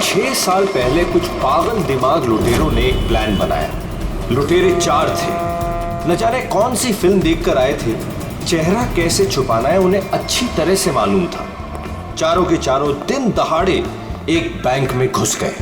6 साल पहले कुछ पागल दिमाग लुटेरों ने एक प्लान बनाया। लुटेरे 4 थे। न जाने कौन सी फिल्म देखकर आए थे। चेहरा कैसे छुपाना है उन्हें अच्छी तरह से मालूम था। चारों के चारों दिन दहाड़े एक बैंक में घुस गए।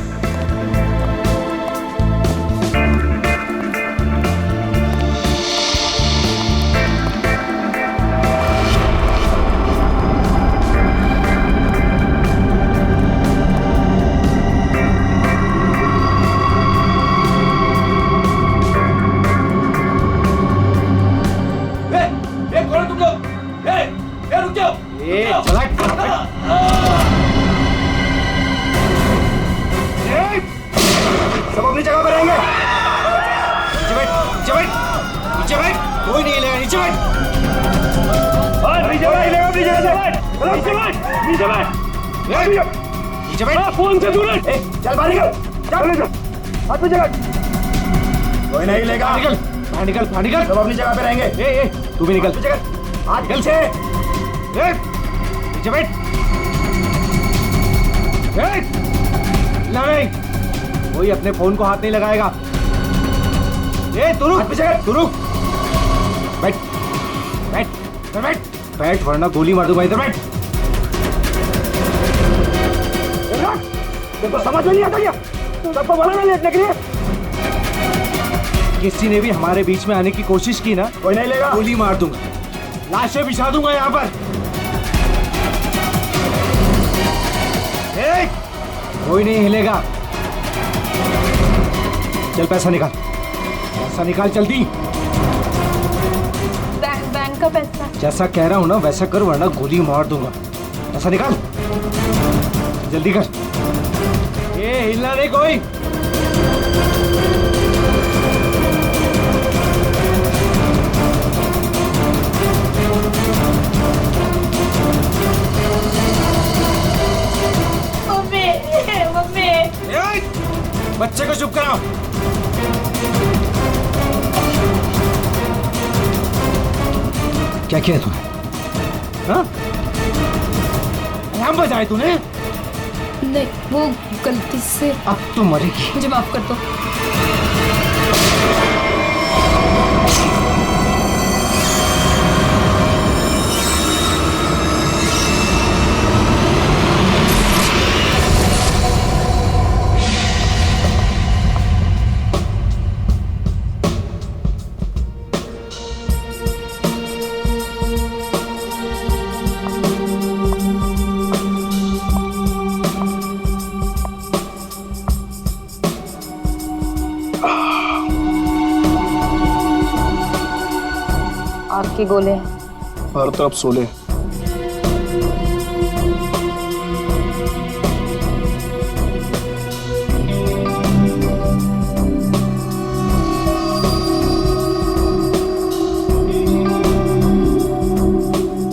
सब अपनी जगह पर रहेंगे। नीचे बैठ, नीचे बैठ, नीचे बैठ, कोई नहीं हिलेगा। नीचे बैठ, नीचे बैठ, नीचे बैठ, नीचे बैठ, नीचे बैठ। फोन से दूर रह। चल बाहर निकल, चल हाथ पे जगह। कोई नहीं हिलेगा। निकल, बाहर निकल, बाहर निकल। सब अपनी जगह पे रहेंगे। तू भी निकल। हाथ निकल से। नीचे बैठ। नहीं, कोई अपने फोन को हाथ नहीं लगाएगा। तू रुक, बैठ, बैठ, बैठ, बैठ, वरना गोली मार दूंगा। इधर बैठ। तेरे को समझ में नहीं आता क्या? सबको बोला ना लेटने के लिए। किसी ने भी हमारे बीच में आने की कोशिश की ना, कोई नहीं लेगा। गोली मार दूंगा, लाशें बिछा दूंगा यहाँ पर। कोई नहीं हिलेगा। चल पैसा निकाल, पैसा निकाल जल्दी। बैंक का पैसा। जैसा कह रहा हूँ ना वैसा कर, वरना गोली मार दूंगा। पैसा निकाल जल्दी कर। ये हिलना नहीं कोई। बच्चे को चुप कराओ। क्या किया तूने? हाँ? अलार्म बजाए तूने? नहीं, वो गलती से। अब तो मरेगी। मुझे माफ कर दो। आपके गोले हर तरफ सोले।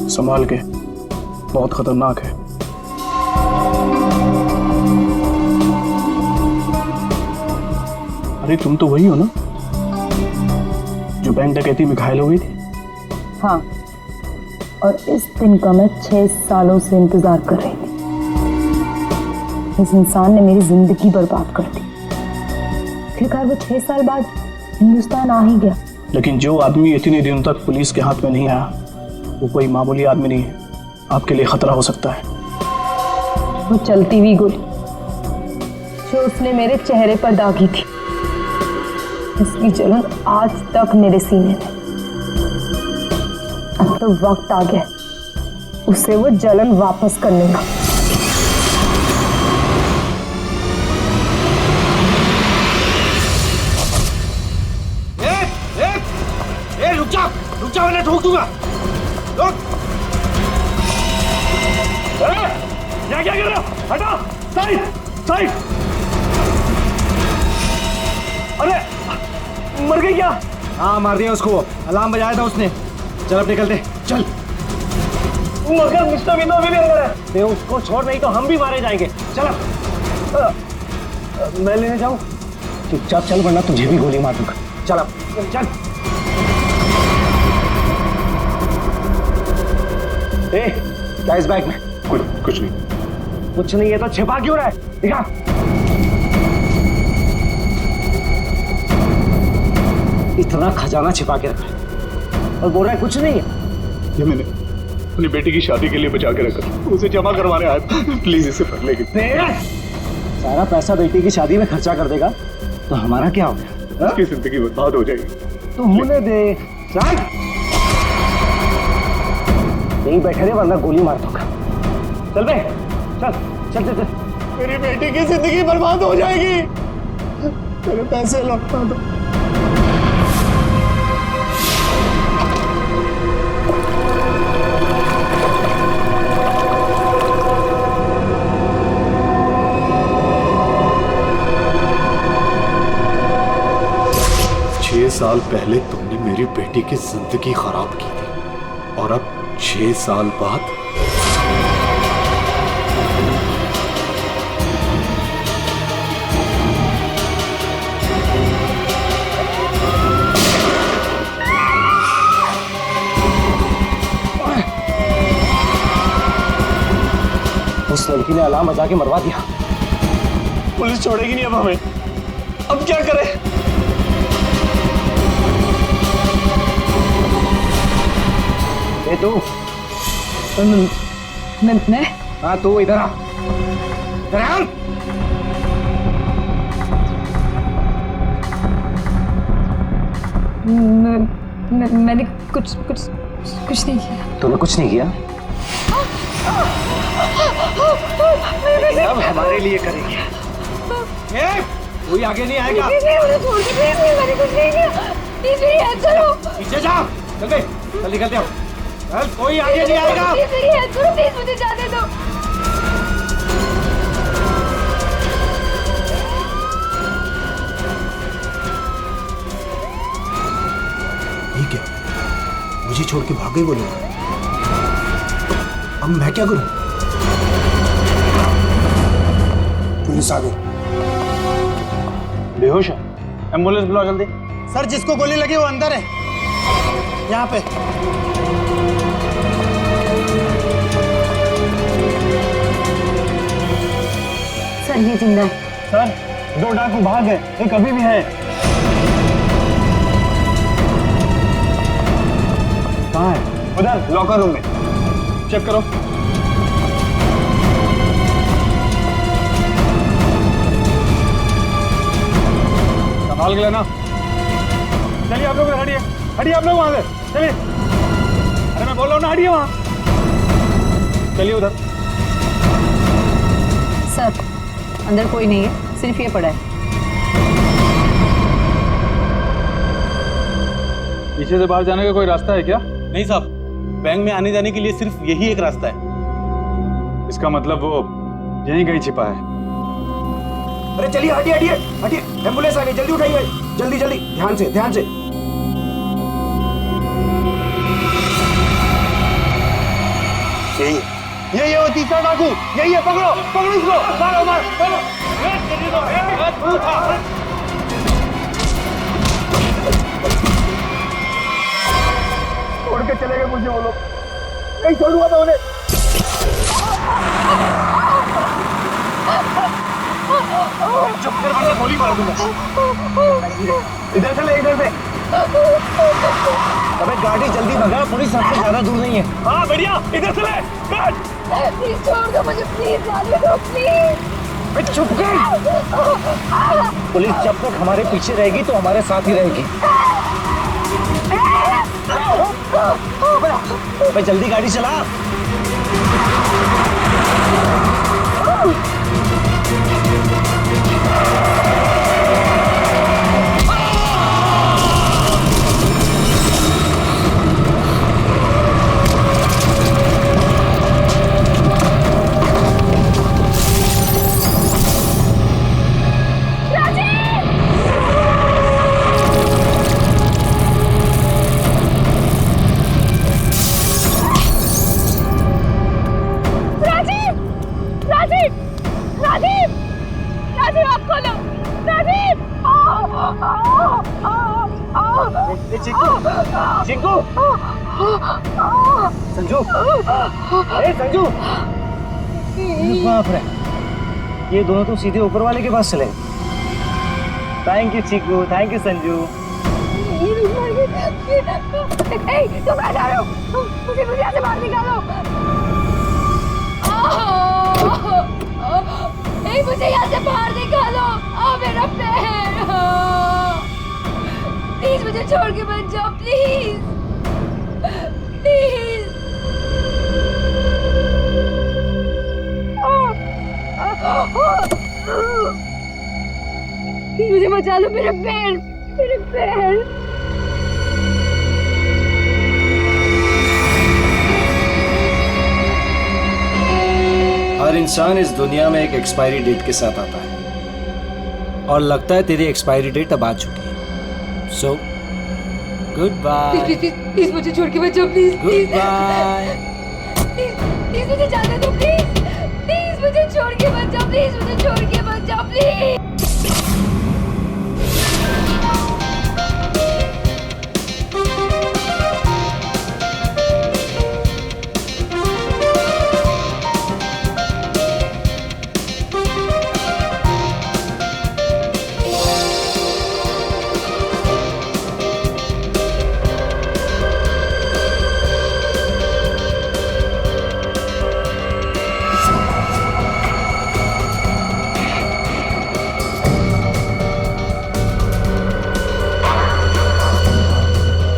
संभाल के, बहुत खतरनाक है। अरे तुम तो वही हो ना जो बैंक डकैती में घायल हो गई थी? हाँ, और इस दिन का मैं 6 सालों से इंतजार कर रही थी। इस इंसान ने मेरी जिंदगी बर्बाद कर दी। आखिरकार वो 6 साल बाद हिंदुस्तान आ ही गया। लेकिन जो आदमी इतने दिनों तक पुलिस के हाथ में नहीं आया, वो कोई मामूली आदमी नहीं है। आपके लिए खतरा हो सकता है। वो चलती हुई गोली जो उसने मेरे चेहरे पर दागी थी, उसकी जलन आज तक मेरे सीने में। अब तो वक्त आ गया उसे वो जलन वापस करने का। रुक जा वरना ठोक दूंगा। रुक। क्या कर रहे हो? हटा, साइड, साइड। अरे मर गई क्या? हाँ मार दिया उसको, अलार्म बजाया था उसने। चल अब निकलते, चल। मगर मिस्टर विनो भी अंदर है। दे उसको छोड़, नहीं तो हम भी मारे जाएंगे। चल मैं लेने जाऊं? चुपचाप चल वरना तुझे भी गोली मार दूंगा। चल अब चल। क्या इस बैग में? कुछ नहीं। कुछ नहीं है तो छिपा क्यों रहा है? दिखा। इतना खजाना छिपा के रखा है और बोल रहा है कुछ नहीं है। ये मैंने अपनी बेटी की शादी के लिए बचा के रखा, उसे जमा करवाने आया। प्लीज इसे पढ़ लेगी। सारा पैसा बेटी की शादी में खर्चा कर देगा तो हमारा क्या हो गया? उसकी जिंदगी बर्बाद हो जाएगी। तो होने दे। चल यहीं बैठे रहे वरना गोली मार दूंगा। चल बे, चल चल चल चल। मेरी बेटी की जिंदगी बर्बाद हो जाएगी। मेरे पैसे लौटा दो। साल पहले तुमने मेरी बेटी की जिंदगी खराब की थी और अब 6 साल बाद उस लड़की ने अलार्म बजा के मरवा दिया। पुलिस छोड़ेगी नहीं अब हमें। अब क्या करें? तू मैं हाँ तू इधर आ। इधर आ। मैंने कुछ नहीं किया। तूने कुछ नहीं किया? अब हमारे लिए करेगी। कोई आगे नहीं आएगा। मैंने कुछ नहीं किया। पीछे जा। चल बे, चल निकलते हो। चल कोई आगे नहीं आएगा। प्लीज मुझे जाने दो। ये क्या? मुझे छोड़ के भाग गए वो लोग। अब मैं क्या करूं? पुलिस आ गई। बेहोश है। एम्बुलेंस बुलाओ जल्दी। सर जिसको गोली लगी वो अंदर है, यहाँ पे। सर ये जिंदा है। सर 2 डाकू भाग गए, एक अभी भी है। कहाँ है? उधर लॉकर रूम में। चेक करो। संभाल के लेना। चलिए आप लोग हटिए, हटिए आप लोग वहां से। चलिए। अरे मैं बोल रहा हूँ ना, हटिए वहां। चलिए उधर। सर अंदर कोई नहीं है, सिर्फ ये पड़ा है। पीछे से बाहर जाने का कोई रास्ता है क्या? नहीं साहब, बैंक में आने जाने के लिए सिर्फ यही एक रास्ता है। इसका मतलब वो यहीं कहीं छिपा है। अरे चलिए, हटिए हटिए हटिए। एम्बुलेंस आ गई, जल्दी उठाइए। जल्दी जल्दी, ध्यान से ध्यान से। यही है वो तीसरा डाकू। यही है, पकड़ो पकड़ो इसको। मारो मारो। छोड़ के चले गए मुझे वो लोग। नहीं छोड़ूंगा मैं उन्हें। चुप कर, वरना गोली मार दूंगा। इधर से ले, इधर से। अबे गाड़ी जल्दी भगा, पुलिस सबसे ज्यादा दूर नहीं है। हाँ बढ़िया, इधर से ले। प्लीज छोड़ दो मुझे, प्लीज जाने दो प्लीज। चुप कर। पुलिस जब तक हमारे पीछे रहेगी तो हमारे साथ ही रहेगी। अबे जल्दी गाड़ी चला। संजू, संजू, बाप रे, ये दोनों तो सीधे ऊपर वाले के पास चले। Thank you Chiku, thank you Sanju. तुम कहाँ जा रहे हो? मुझे यहाँ से बाहर निकालो। मुझे यहाँ से बाहर निकालो। मेरा पैर। प्लीज मुझे छोड़ के मत जाओ, प्लीज प्लीज। मुझे बचा लो, मेरे पैर, मेरे पैर। हर इंसान इस दुनिया में एक एक्सपायरी डेट के साथ आता है और लगता है तेरी एक्सपायरी डेट अब आ चुकी है। So good bye. प्लीज मुझे छोड़ के मत जाओ, प्लीज गुड बाय। प्लीज मुझे जाने दो, प्लीज प्लीज मुझे छोड़ के मत जाओ, प्लीज मुझे छोड़ के मत जाओ, प्लीज।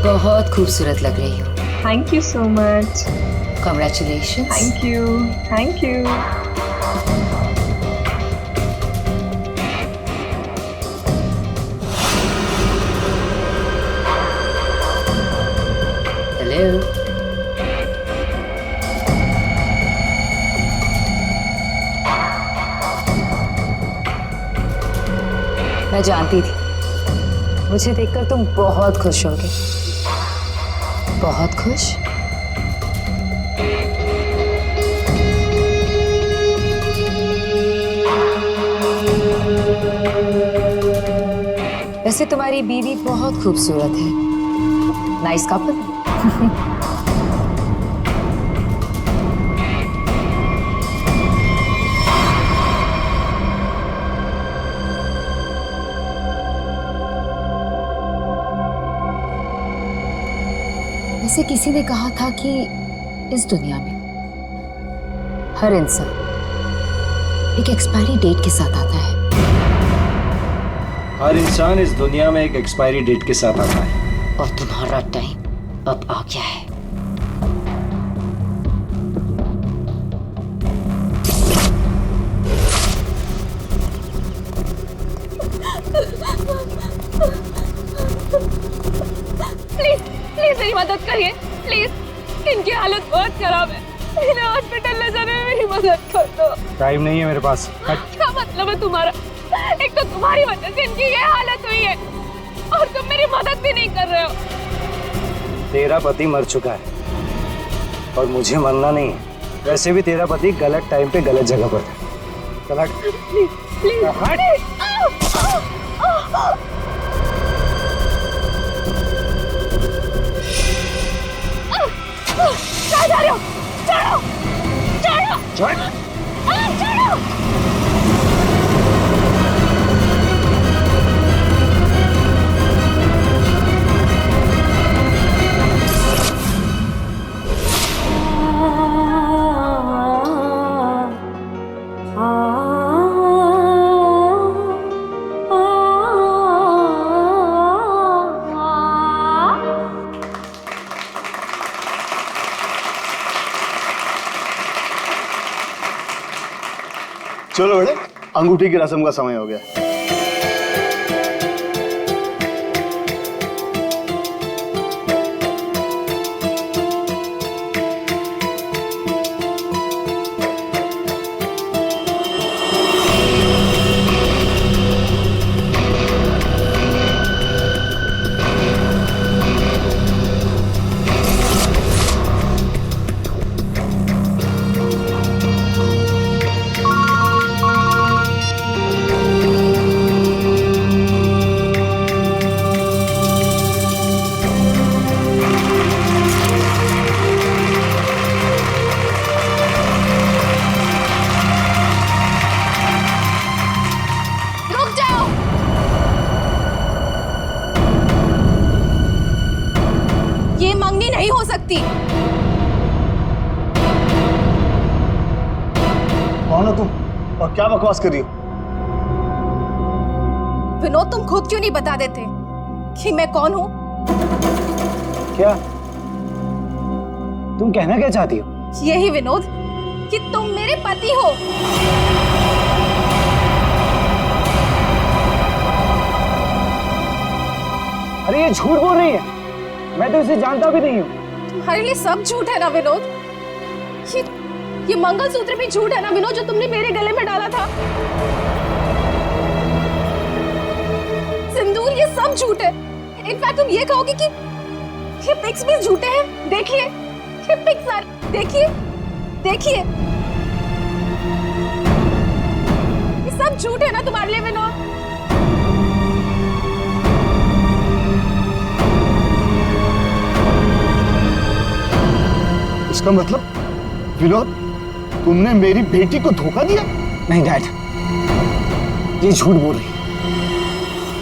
बहुत खूबसूरत लग रही हो। Thank you so much. Congratulation. Thank you, thank you. Hello. मैं जानती थी मुझे देखकर तुम बहुत खुश होगे। बहुत खुश। वैसे तुम्हारी बीवी बहुत खूबसूरत है। Nice couple. वैसे किसी ने कहा था कि इस दुनिया में हर इंसान एक एक्सपायरी डेट के साथ आता है। हर इंसान इस दुनिया में एक एक्सपायरी डेट के साथ आता है। और तुम्हारा टाइम अब आ गया है। प्लीज प्लीज मेरी मदद करिए, प्लीज। इनकी हालत बहुत खराब है, इन्हें हॉस्पिटल ले जाने में मेरी मदद कर दो। टाइम नहीं है मेरे पास। क्या मतलब है तुम्हारा? एक तो तुम्हारी वजह से इनकी ये हालत हुई है और तुम मेरी मदद भी नहीं कर रहे हो। तेरा पति मर चुका है और मुझे मरना नहीं है। वैसे भी तेरा पति गलत टाइम पे गलत जगह पर था। चल हट। Please please please. कहाँ जा रहे हो? छोड़ो छोड़ो छोड़ो छोड़ो। चलो बेटे, अंगूठी की रस्म का समय हो गया। पति। कौन हो तुम और क्या बकवास कर रही हो? विनोद, तुम खुद क्यों नहीं बता देते कि मैं कौन हूँ? क्या तुम कहना क्या चाहती हो? यही विनोद कि तुम मेरे पति हो। अरे ये झूठ बोल रही है, मैं तो इसे जानता भी नहीं हूँ। तुम्हारे लिए सब झूठ है ना विनोद? ये मंगलसूत्र भी झूठ है ना विनोद, जो तुमने मेरे गले में डाला था? सिंदूर, ये सब झूठ है। इनफैक्ट तुम ये कहोगे कि ये पिक्स भी झूठे हैं। देखिए ये पिक्स सारे, देखिए देखिए, ये सब झूठ है ना तुम्हारे लिए विनोद? इसका मतलब विनोद, तुमने मेरी बेटी को धोखा दिया? नहीं डैड, ये झूठ बोल रही है।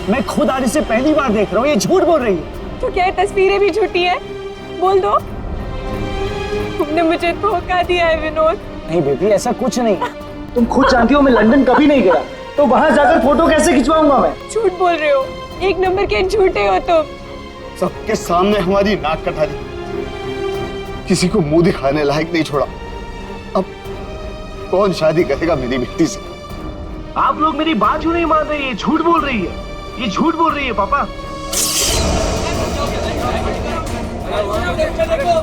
मैं खुद आज इसे पहली बार देख रहा हूँ, ये झूठ बोल रही है। तो क्या ये तस्वीरें भी झूठी है? बोल दो, तुमने मुझे धोखा दिया है विनोद। नहीं बेबी, ऐसा कुछ नहीं। तुम खुद जानती हो मैं लंदन कभी नहीं गया, तो वहां जाकर फोटो कैसे खिंचवाऊंगा मैं? झूठ बोल रहे हो, एक नंबर के झूठे हो तुम। सबके सामने हमारी नाक कटा दी, किसी को मुंह दिखाने लायक नहीं छोड़ा। अब कौन शादी करेगा मेरी बेटी से? आप लोग मेरी बात क्यों नहीं मान रहे? ये झूठ बोल रही है, ये झूठ बोल रही है पापा।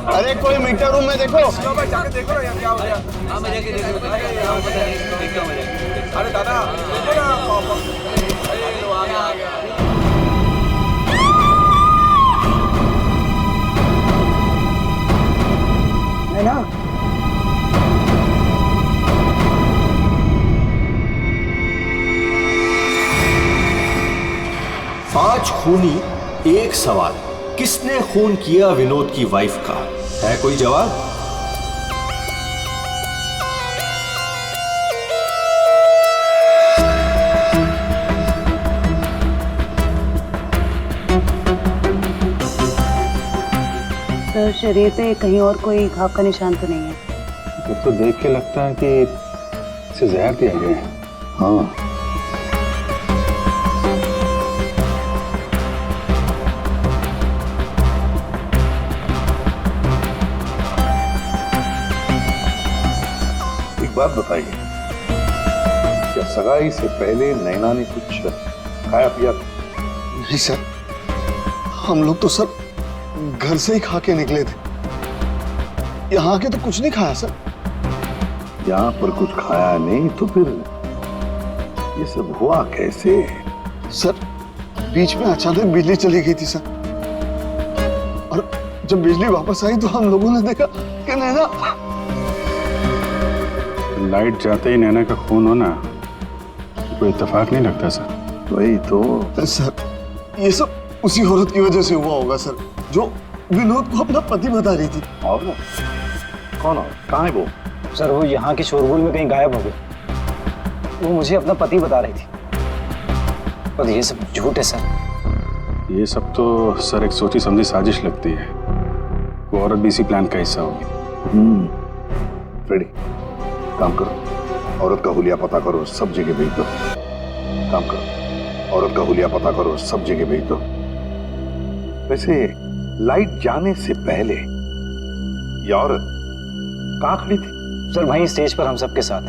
अरे कोई मीटर रूम में देखो। जाके देखो ना यार क्या हो गया। हाँ मैं जाके देखो। अरे दादा देखो ना। अरे लो आ गया। है ना? पांच खूनी एक सवाल, किसने खून किया विनोद की वाइफ का? है कोई जवाब? सर, शरीर पे कहीं और कोई घाव का निशान तो नहीं है? तो देख के लगता है कि इसे जहर दिया गया है। हाँ, एक बात बताइए, क्या सगाई से पहले नैना ने कुछ खाया पिया? नहीं सर, हम लोग तो सर घर से ही खा के निकले थे, यहाँ आके तो कुछ नहीं खाया सर। यहाँ पर कुछ खाया नहीं तो फिर ये सब हुआ कैसे? सर, बीच में अचानक बिजली चली गई थी सर, और जब बिजली वापस आई तो हम लोगों ने देखा कि नैना। लाइट जाते ही नैना का खून होना कोई इत्तेफाक नहीं लगता सर। वही तो सर, ये सब उसी औरत की वजह से हुआ होगा सर, जो विनोद को अपना पति बता रही थी। और कौन हो? कहाँ है वो? सर, वो यहाँ के शोरगुल में कहीं गायब हो गई। वो मुझे अपना पति बता रही थी, और ये सब झूठ है सर। ये सब तो सर एक सोची समझी साजिश लगती है। वो औरत भी इसी प्लान का हिस्सा होगी। फ्रेडी, काम करो, औरत का हुलिया पता करो, सब जगह भेज दो। काम करो, औरत का हुलिया पता करो, सब जगह भेज दो। वैसे लाइट जाने से पहले ये औरत कहाँ खड़ी थी? सर, वहीं स्टेज पर हम सबके साथ।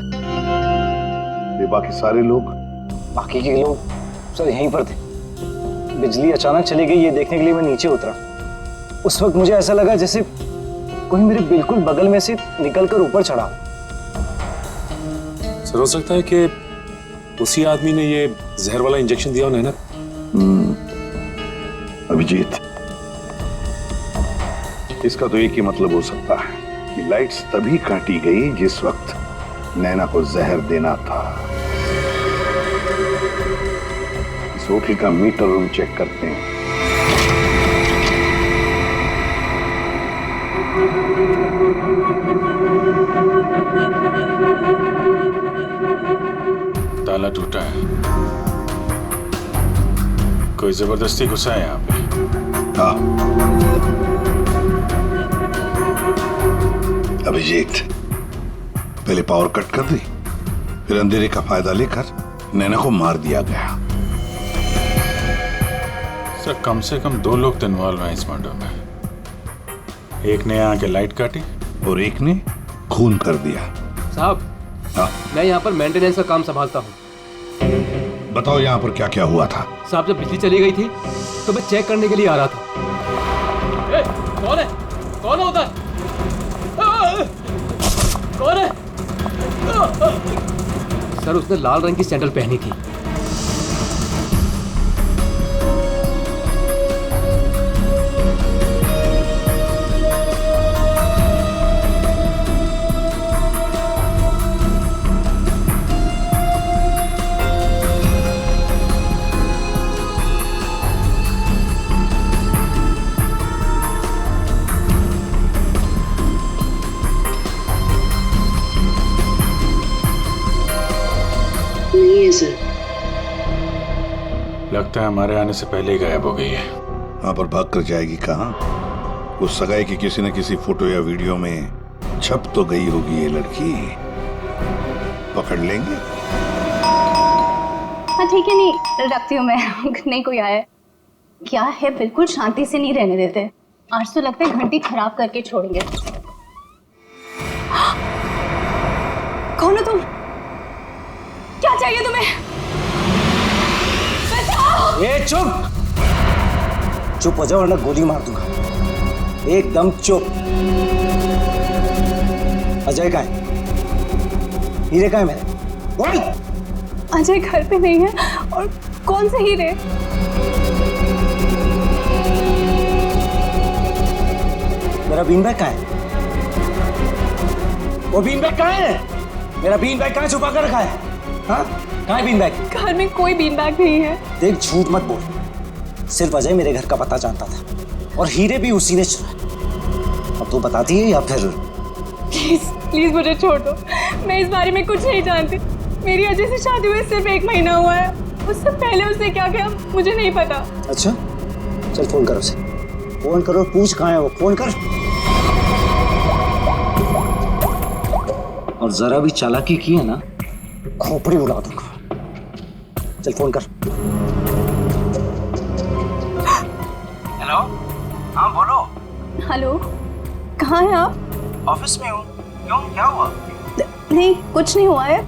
ये बाकी सारे लोग? बाकी के लोग सर यहीं पर थे। बिजली अचानक चली गई, ये देखने के लिए मैं नीचे उतरा। उस वक्त मुझे ऐसा लगा जैसे कोई मेरे बिल्कुल बगल में से निकलकर ऊपर चढ़ा। सर, हो सकता है कि उसी आदमी ने ये जहर वाला इंजेक्शन दिया हो नैना। अभिजीत, इसका तो एक ही मतलब हो सकता है कि लाइट्स तभी काटी गई जिस वक्त नैना को जहर देना था। इस होटल का मीटर रूम चेक करते हैं। ताला टूटा है, कोई जबरदस्ती घुसा है यहाँ पे। हाँ, अभिजीत, पहले पावर कट कर दी, फिर अंधेरे का फायदा लेकर नैना को मार दिया गया। सर कम से कम 2 लोग तो इन्वॉल्व हैं इस मर्डर में। एक ने आके लाइट काटी और एक ने खून कर दिया। साहब, मैं यहाँ पर मेंटेनेंस का काम संभालता हूँ। बताओ यहाँ पर क्या क्या हुआ था? साहब, जब बिजली चली गई थी तो मैं चेक करने के लिए आ रहा था। ए, कौन है? कौन है उधर? कौन है? सर, उसने लाल रंग की सैंडल पहनी थी। लगता है हमारे आने से पहले ही गायब हो गई है। वहां पर भाग कर जाएगी कहाँ? उस सगाई की किसी न किसी फोटो या वीडियो में छप तो गई होगी ये लड़की। पकड़ लेंगे। हाँ ठीक है, नहीं रखती हूँ मैं। नहीं कोई आया क्या है? बिल्कुल शांति से नहीं रहने देते। आज तो लगता है घंटी खराब करके छोड़ेंगे। कौन हो तुम? क्या चाहिए तुम्हें? ए चुप! चुप हो जाओ वरना गोली मार दूंगा। एकदम चुप। अजय कहाँ है? हीरे कहाँ है मेरे? बोल! अजय घर पे नहीं है। और कौन से हीरे? मेरा बीन बैग कहाँ है? वो बीन बैग कहाँ है? मेरा बीन बैग कहाँ छुपा कर रखा है? हाँ? कहाँ है बीन बैग? घर में कोई बीन बैग नहीं है। देख झूठ मत बोल। सिर्फ अजय मेरे घर का पता जानता था और हीरे भी उसी ने चुराए। अब तू बताती है या फिर? प्लीज प्लीज मुझे छोड़ दो। मैं इस बारे में कुछ नहीं जानती। मेरी अजय से शादी हुए सिर्फ 1 महीना हुआ है। उससे पहले उसने क्या किया मुझे नहीं पता। अच्छा चल फोन कर उसे। फोन करो, पूछ कहाँ है वो। फोन कर। और जरा भी चालाकी की है ना, खोपड़ी उड़ा दूंगा। चल फोन कर। हेलो, हाँ बोलो। हेलो, कहाँ हैं आप? ऑफिस में हूँ। क्यों, क्या हुआ? नहीं कुछ नहीं हुआ है।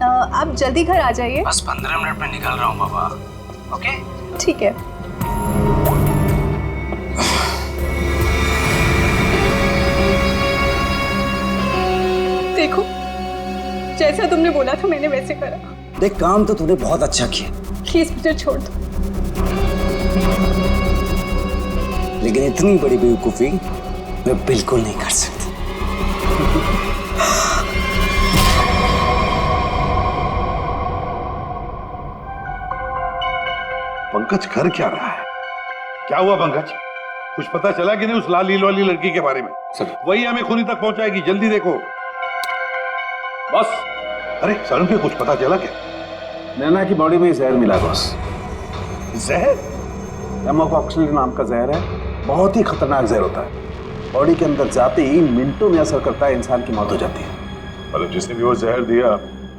आप जल्दी घर आ जाइए। बस 15 मिनट में निकल रहा हूँ बाबा। ओके ठीक है। देखो, जैसा तुमने बोला था मैंने वैसे करा। देख काम तो तूने बहुत अच्छा किया। प्लीज मुझे छोड़ दो। लेकिन इतनी बड़ी बेवकूफी मैं बिल्कुल नहीं कर सकती। पंकज कर क्या रहा है? क्या हुआ पंकज? कुछ पता चला कि नहीं उस लाल लील वाली लड़की के बारे में? सर वही हमें खूनी तक पहुंचाएगी, जल्दी देखो। बस। अरे सर पे कुछ पता चला क्या? नैना की बॉडी में जहर मिला बॉस। जहर? एमोकॉक्सिल नाम का जहर है। बहुत ही खतरनाक जहर होता है। बॉडी के अंदर जाते ही मिनटों में असर करता है, इंसान की मौत हो जाती है। मतलब जिसने भी वो जहर दिया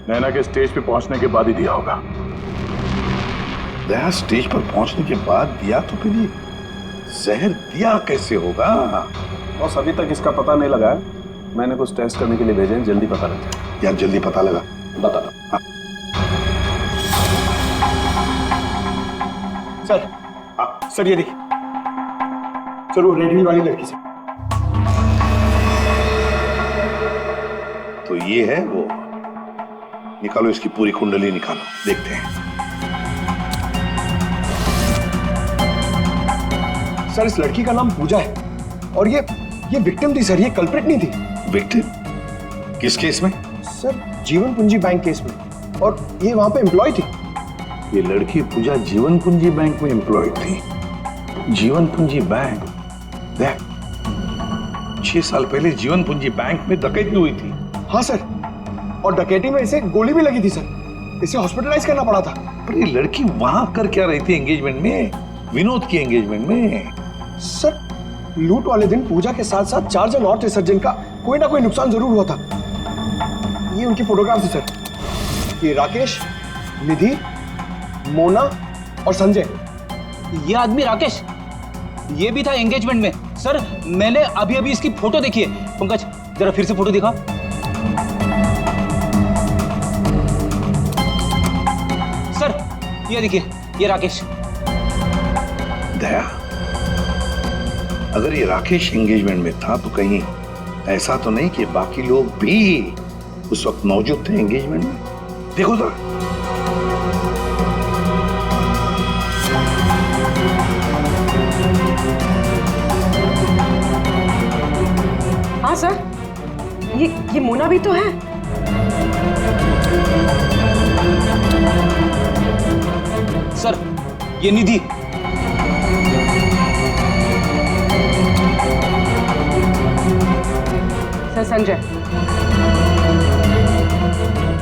नैना के स्टेज पे पहुंचने के बाद ही दिया होगा। दया स्टेज पर पहुंचने के बाद दिया तो फिर ये जहर दिया कैसे होगा? बॉस अभी तक इसका पता नहीं लगा है। मैंने कुछ टेस्ट करने के लिए भेजे हैं, जल्दी पता लग जाए। यार जल्दी पता लगा। बता दो। हाँ। सर, सर ये देखिए, सर वो रेड हिल वाली लड़की से। तो ये है वो। निकालो इसकी पूरी कुंडली निकालो, देखते हैं। सर इस लड़की का नाम पूजा है और ये विक्टिम थी सर, ये कल्प्रिट नहीं थी। विक्टिम? किस केस में? सर जीवन पूंजी बैंक केस में, और ये वहां पे एम्प्लॉय थी। ये लड़की पूजा जीवन पूंजी बैंक में एम्प्लॉय थी। जीवन पूंजी बैंक? देख 6 साल पहले जीवन पूंजी बैंक में डकैती हुई थी। हाँ सर, और डकैती में इसे गोली भी लगी थी सर। इसे हॉस्पिटलाइज करना पड़ा था। पर ये लड़की वहां कर क्या रही थी एंगेजमेंट में? विनोद की एंगेजमेंट में। सर लूट वाले दिन पूजा के साथ साथ 4 जन और थे सर, जिनका कोई ना कोई नुकसान जरूर हुआ था। ये उनकी फोटोग्राफ है सर। ये राकेश, निधि, मोना और संजय। ये आदमी राकेश, ये भी था एंगेजमेंट में। सर मैंने अभी अभी इसकी फोटो देखी है। पंकज जरा फिर से फोटो दिखा। सर ये देखिए, ये राकेश। दया, अगर ये राकेश एंगेजमेंट में था तो कहीं ऐसा तो नहीं कि बाकी लोग भी उस वक्त मौजूद थे एंगेजमेंट में? देखो जरा। हाँ सर, ये मोना भी तो है। सर ये निधि। सर संजय,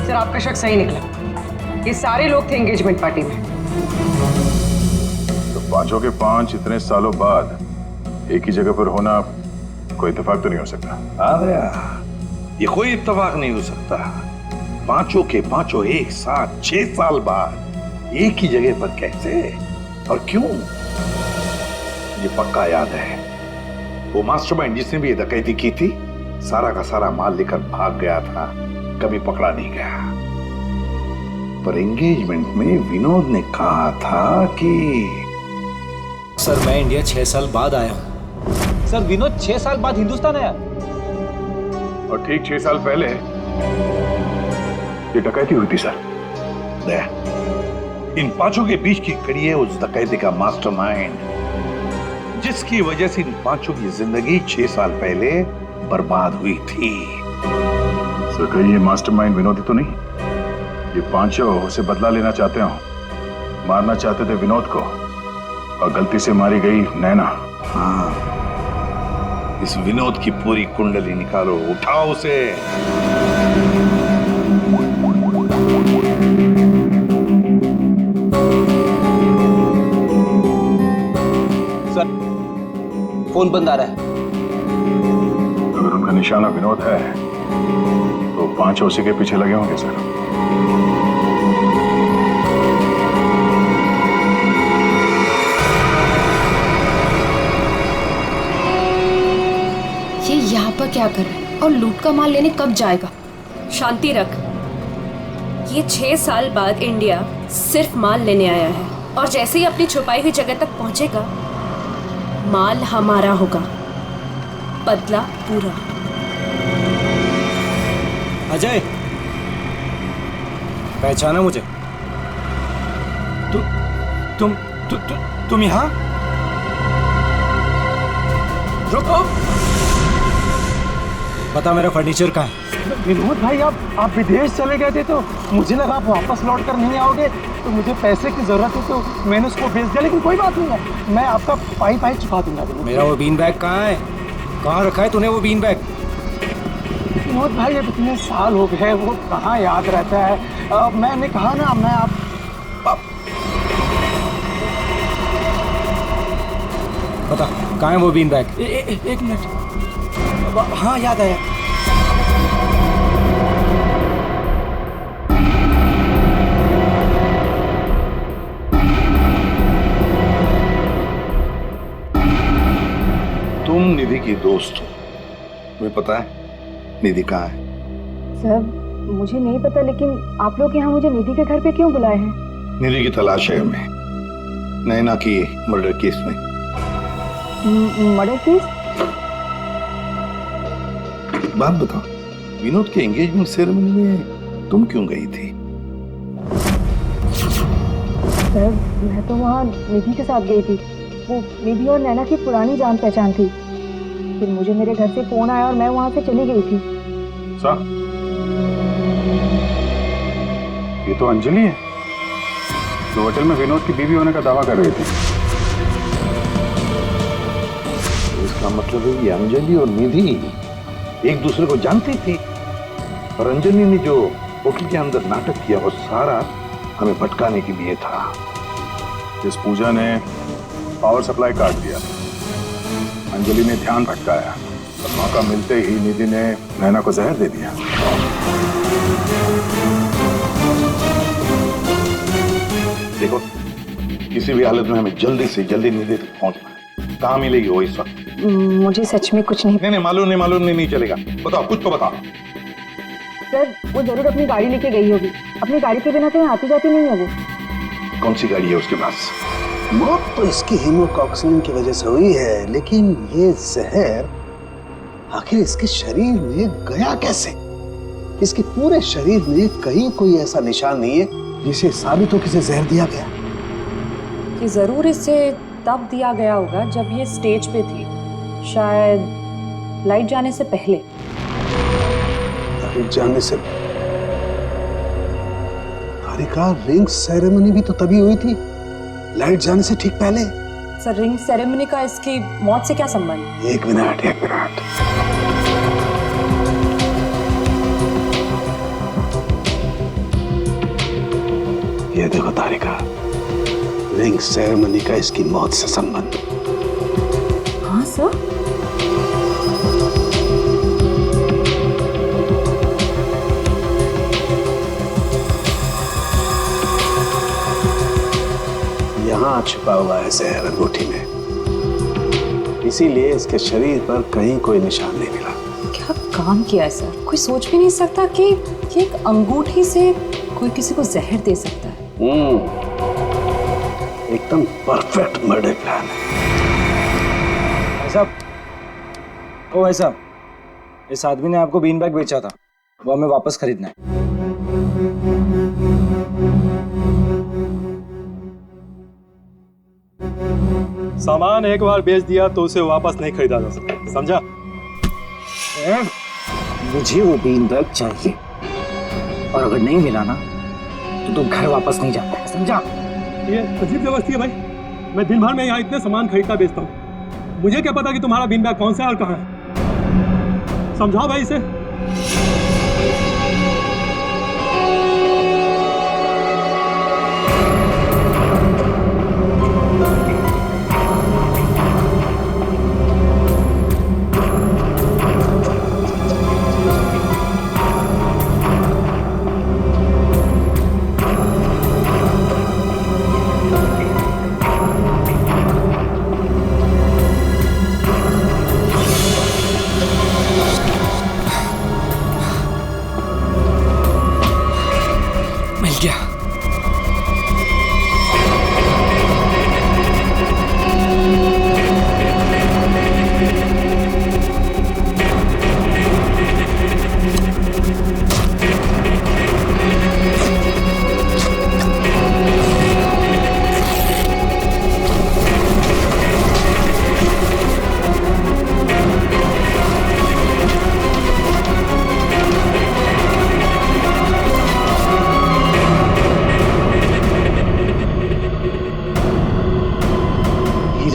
सर आपका शक सही निकला। ये सारे लोग थे एंगेजमेंट पार्टी में। तो पांचों के पांच इतने सालों बाद एक ही जगह पर होना कोई इत्तेफाक तो नहीं हो सकता। हाँ दया, ये कोई इत्तेफाक नहीं हो सकता। पांचों के पांचों एक साथ 6 साल बाद एक ही जगह पर कैसे और क्यों? मुझे पक्का याद है, वो मास्टरमाइंड जिसने भी ये डकैती की थी सारा का सारा माल लेकर भाग गया था, कभी पकड़ा नहीं गया। पर एंगेजमेंट में विनोद ने कहा था कि सर मैं इंडिया 6 साल बाद आया हूं। सर विनोद 6 साल बाद हिंदुस्तान आया। और ठीक 6 साल पहले ये डकैती हुई थी सर। दया, इन पांचों के बीच की कड़ी है उस डकैती का मास्टरमाइंड, जिसकी वजह से इन पांचों की जिंदगी 6 साल पहले बर्बाद हुई थी। सर कहीं ये मास्टरमाइंड विनोद ही तो नहीं? ये पांचों उसे बदला लेना चाहते हो, मारना चाहते थे विनोद को और गलती से मारी गई नैना। हाँ, इस विनोद की पूरी कुंडली निकालो, उठाओ उसे। सर फोन बंद आ रहा है। अगर उनका निशाना विनोद है तो पांचों उसी के पीछे लगे होंगे सर। ये यहाँ पर क्या कर रहा है और लूट का माल लेने कब जाएगा? शांति रख। ये 6 साल बाद इंडिया सिर्फ माल लेने आया है और जैसे ही अपनी छुपाई हुई जगह तक पहुंचेगा माल हमारा होगा, बदला पूरा। अजय, पहचाना मुझे? तुम यहाँ? रुको। बता मेरा फर्नीचर कहाँ है? विनोद भाई आप विदेश चले गए थे तो मुझे लगा आप वापस लौट कर नहीं आओगे, तो मुझे पैसे की जरूरत है तो मैंने उसको भेज दिया। लेकिन कोई बात नहीं है, मैं आपका पाई चुका दूंगा। मेरा वो बीन बैग कहाँ है? कहाँ रखा है तूने वो बीन बैग? विनोद भाई अब इतने साल हो गए, वो कहाँ याद रहता है। मैंने कहा ना, मैं आप बता कहाँ है वो बीन बैग? एक मिनट। हाँ याद आया। तुम निधि की दोस्त हो, तुम्हें पता है निधि कहाँ है? सर मुझे नहीं पता, लेकिन आप लोग यहाँ मुझे निधि के घर पे क्यों बुलाए हैं? निधि की तलाश है हमें, नैना की मर्डर केस में। Murder case? बात बताओ, विनोद के एंगेजमेंट सेरेमनी में तुम क्यों गई थी? सर मैं तो वहाँ निधि के साथ गई थी। वो निधि और नैना की पुरानी जान पहचान थी। फिर मुझे मेरे घर से फोन आया और मैं वहाँ से चली गई थी। सर ये तो अंजलि है जो होटल में विनोद की बीवी होने का दावा कर रही थी। इसका मतलब है कि अंजलि और निधि एक दूसरे को जानती थी, और अंजलि ने जो होटल के अंदर नाटक किया वो सारा हमें भटकाने के लिए था। इस पूजा ने पावर सप्लाई काट दिया, अंजलि ने ध्यान भटकाया मौका मिलते ही निधि ने नैना को जहर दे दिया। देखो, किसी भी हालत में हमें जल्दी से जल्दी निधि तक पहुंचना है। कहाँ मिलेगी वो इस वक्त? मुझे सच में कुछ नहीं। नहीं, मालूम नहीं चलेगा। बताओ, कुछ तो बताओ। सर, वो जरूर अपनी गाड़ी लेके गई होगी। अपनी गाड़ी के बिना कहीं आती जाती नहीं है वो। कौन सी गाड़ी है उसके पास? मौत तो इसकी हीमोकॉक्सिन की वजह से हुई है, लेकिन ये जहर आखिर इसके शरीर में गया कैसे? इसके पूरे शरीर में कहीं कोई ऐसा निशान नहीं है जिसे साबित हो किसे जहर दिया गया। कि जरूर इसे तब दिया गया होगा जब ये स्टेज पे थी, शायद लाइट जाने से पहले। लाइट जाने से? तारिका, रिंग सेरेमनी भी तो तभी हुई थी, लाइट जाने से ठीक पहले। सर, रिंग सेरेमनी का इसकी मौत से क्या संबंध? एक मिनट। ये देखो तारिका, रिंग सेरेमनी का इसकी मौत से संबंध। हाँ सर। यहाँ छुपा हुआ है जहर अंगूठी में, इसीलिए इसके शरीर पर कहीं कोई निशान नहीं मिला। क्या काम किया है सर? कोई सोच भी नहीं सकता कि एक अंगूठी से कोई किसी को जहर दे सकता है। एकदम परफेक्ट मर्डर प्लान है। भाई साहब, इस आदमी ने आपको बीन बैग बेचा था, वो हमें वापस खरीदना है। सामान एक बार बेच दिया तो उसे वापस नहीं खरीदा जा सकता, समझा? मुझे वो बीन बैग चाहिए, और अगर नहीं मिला ना तो तुम घर वापस नहीं जाता है, समझा? ये अजीब जबरदस्ती है भाई। मैं दिन भर में यहाँ इतने सामान खरीदता बेचता हूँ, मुझे क्या पता कि तुम्हारा बीन बैग कौन सा है और कहाँ है? समझाओ भाई इसे।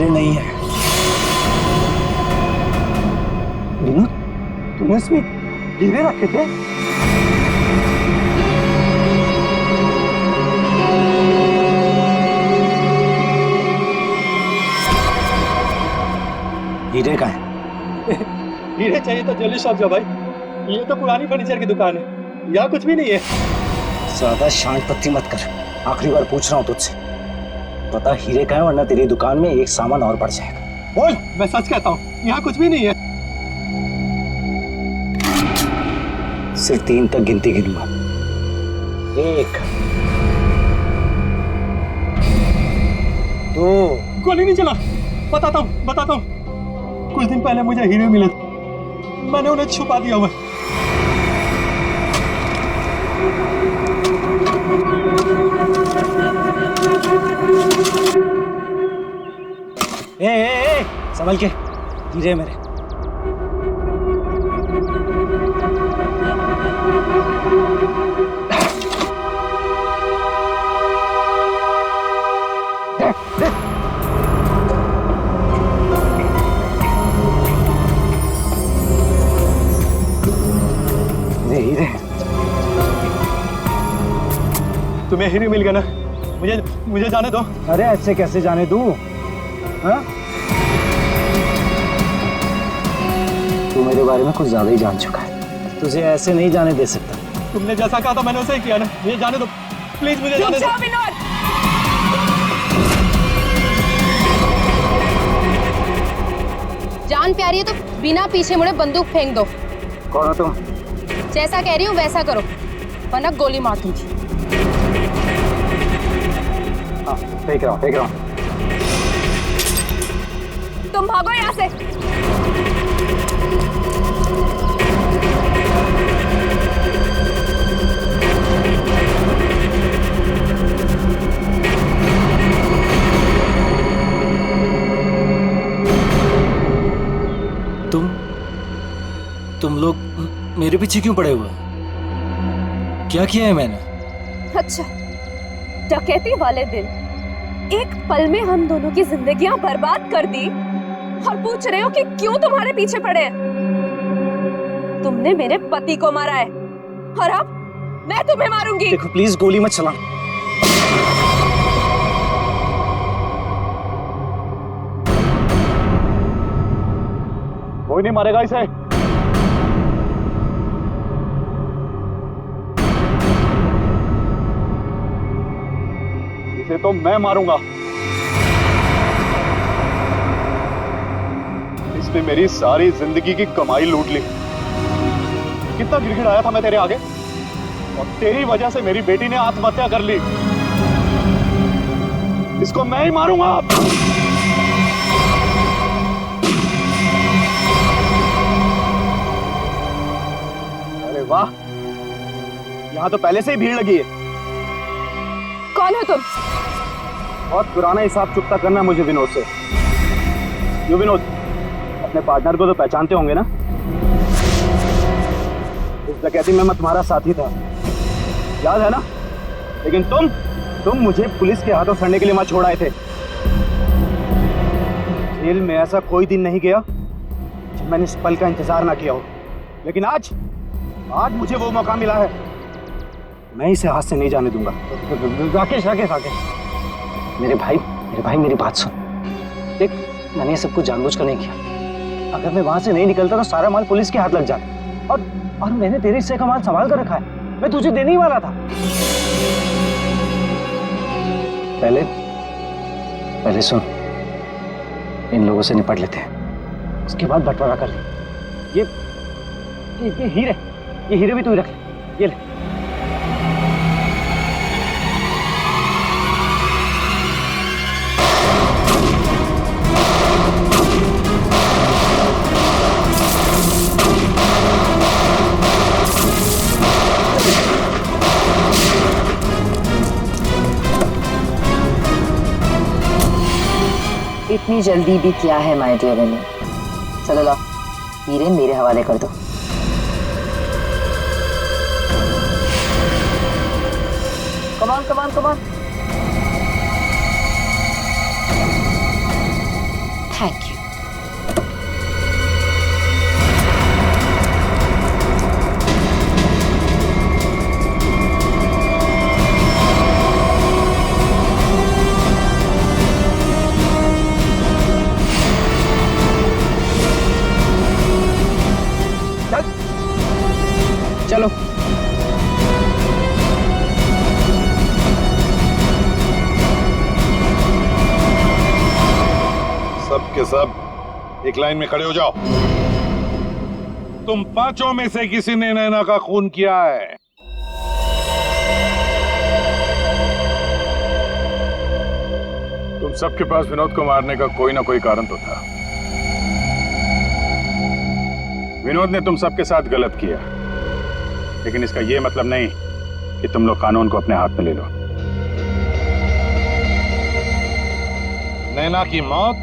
नहीं है। विनोद, तुमने इसमें हीरे रखे थे? हीरे का है? हीरे चाहिए तो ज्वेलरी शॉप जाओ भाई, ये तो पुरानी फर्नीचर की दुकान है, यहाँ कुछ भी नहीं है। ज्यादा शांत पत्ती मत कर, आखिरी बार पूछ रहा हूँ तुझसे, पता हीरे का है, वरना तेरी दुकान में एक सामान और बढ़ जाएगा। बोल। मैं सच कहता हूँ, यहाँ कुछ भी नहीं है। सिर्फ 3 तक गिनती गिनूंगा। 1 2। गोली नहीं चला। बताता हूँ। कुछ दिन पहले मुझे हीरे मिले, मैंने उन्हें छुपा दिया हुआ। ए, संभल के, हीरे मेरे। हीरे तुम्हें हीरे मिल गया ना, मुझे जाने दो। अरे ऐसे कैसे जाने दूं? हाँ? तू तू मेरे बारे में कुछ ज्यादा ही जान चुका है। तुझे ऐसे नहीं जाने दे सकता। तुमने जैसा कहा था मैंने वैसे ही किया ना। मुझे जाने दो प्लीज, मुझे जाने दो। जान प्यारी है तो बिना पीछे मुड़े बंदूक फेंक दो। कौन हो तुम? जैसा कह रही हूँ वैसा करो, वरना गोली मार दूंगी। हाँ, फेंक रहा हूँ। तुम भागो यहाँ से। तुम लोग मेरे पीछे क्यों पड़े हुए? क्या किया है मैंने? अच्छा, डकैती वाले दिन एक पल में हम दोनों की जिंदगियां बर्बाद कर दी और पूछ रहे हो कि क्यों तुम्हारे पीछे पड़े हैं? तुमने मेरे पति को मारा है और अब मैं तुम्हें मारूंगी। देखो प्लीज गोली मत चला। कोई नहीं मारेगा इसे। इसे तो मैं मारूंगा। इसने मेरी सारी जिंदगी की कमाई लूट ली। कितना गिड़गिड़ाया था मैं तेरे आगे, और तेरी वजह से मेरी बेटी ने आत्महत्या कर ली। इसको मैं ही मारूंगा। अरे वाह, यहां तो पहले से ही भीड़ लगी है। कौन हो तुम? बहुत पुराना हिसाब चुकता करना है मुझे विनोद से। क्यों विनोद, अपने पार्टनर को तो पहचानते होंगे ना? इस डकैती में मैं तुम्हारा साथी था, याद है ना? लेकिन तुम मुझे पुलिस के हाथों सड़ने के लिए वहां छोड़ आए थे। जेल में ऐसा कोई दिन नहीं गया जब मैंने इस पल का इंतजार ना किया हो। लेकिन आज मुझे वो मौका मिला है, मैं इसे हाथ से नहीं जाने दूंगा। राकेश मेरे भाई मेरी बात सुन। देख, मैंने ये सब कुछ जानबूझकर नहीं किया। अगर मैं वहां से नहीं निकलता तो सारा माल पुलिस के हाथ लग जाता। और मैंने तेरे हिस्से का माल संभाल कर रखा है, मैं तुझे देने ही वाला था। पहले सुन, इन लोगों से निपट लेते हैं, उसके बाद बंटवारा कर ले। ये हीरे भी तू ही रख ले। ये ले। इतनी जल्दी भी क्या है माय डियर विनय? चलो लाओ, हीरे मेरे हवाले कर दो। Come on. Thank you. चलो। सब के सब एक लाइन में खड़े हो जाओ। तुम पांचों में से किसी ने नैना का खून किया है? तुम सबके पास विनोद को मारने का कोई ना कोई कारण तो था। विनोद ने तुम सबके साथ गलत किया, लेकिन इसका यह मतलब नहीं कि तुम लोग कानून को अपने हाथ में ले लो। नैना की मौत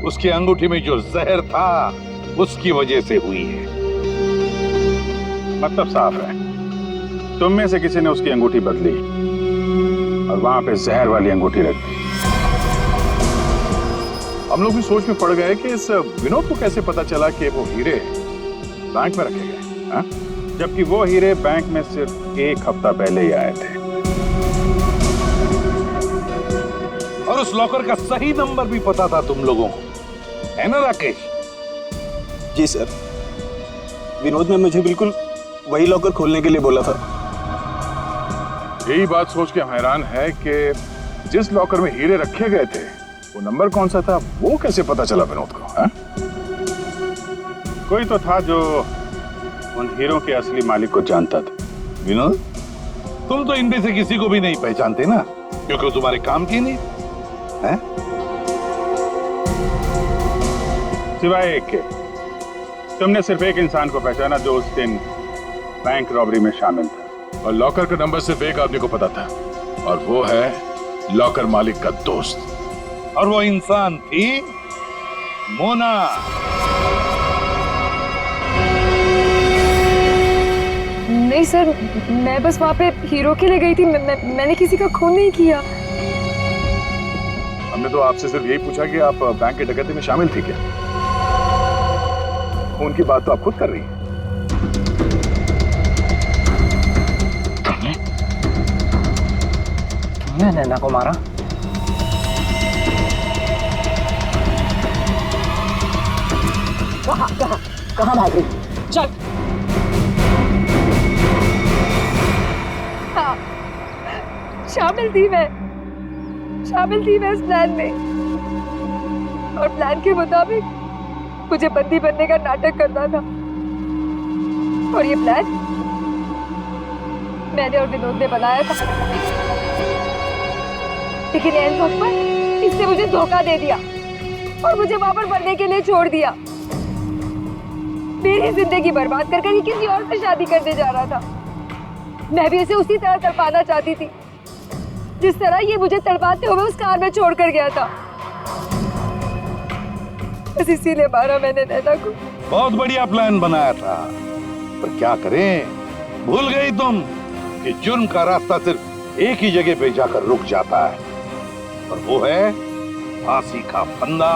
उसकी अंगूठी में जो जहर था उसकी वजह से हुई है। मतलब साफ है, तुम में से किसी ने उसकी अंगूठी बदली और वहां पे जहर वाली अंगूठी रख दी। हम लोग भी सोच में पड़ गए कि इस विनोद को कैसे पता चला कि वो हीरे बैंक में रखे गए, हाँ? जबकि वो हीरे बैंक में सिर्फ एक हफ्ता पहले ही आए थे। और उस लॉकर का सही नंबर भी पता था तुम लोगों को, है ना राकेश? जी सर, विनोद ने मुझे बिल्कुल वही लॉकर खोलने के लिए बोला था। यही बात सोच के हम हैरान है कि जिस लॉकर में हीरे रखे गए थे वो नंबर कौन सा था, वो कैसे पता चला विनोद को? हा? कोई तो था जो उन हीरों के असली मालिक को जानता था। विनोद, तुम तो इनमें से किसी को भी नहीं पहचानते ना, क्योंकि वो तुम्हारे काम की नहीं है। सिवाय एक के, तुमने सिर्फ एक इंसान को पहचाना जो उस दिन बैंक रॉबरी में शामिल था। और लॉकर का नंबर सिर्फ एक आदमी को पता था, और वो है लॉकर मालिक का दोस्त। और वो इंसान थी मोना। नहीं सर, मैं बस वहाँ पे हीरो के लिए गई थी। मैंने किसी का खून नहीं किया। हमने तो आपसे सिर्फ यही पूछा कि आप बैंक की डकैती में शामिल थी क्या? खून की बात तो आप खुद कर रही हैं। तुमने नैना को मारा? कहाँ भाग रही? चल। हाँ, शामिल थी मैं इस प्लान में, और प्लान के मुताबिक मुझे बंदी बनने का नाटक करना था। और ये प्लान मैंने और विनोद ने बनाया था, लेकिन एंड वक्त पर इसने मुझे धोखा दे दिया और मुझे वहां पर बनने के लिए छोड़ दिया। मेरी जिंदगी बर्बाद करके ये किसी और से शादी करने जा रहा था। मैं भी इसे उसी तरह तड़पाना चाहती थी जिस तरह ये मुझे तड़पाते हुए उस कार में छोड़कर गया था। बस इसीलिए मारा मैंने नैना को। बहुत बढ़िया प्लान बनाया था, पर क्या करें, भूल गई तुम कि जुर्म का रास्ता सिर्फ एक ही जगह पे जाकर रुक जाता है, और वो है फांसी का फंदा।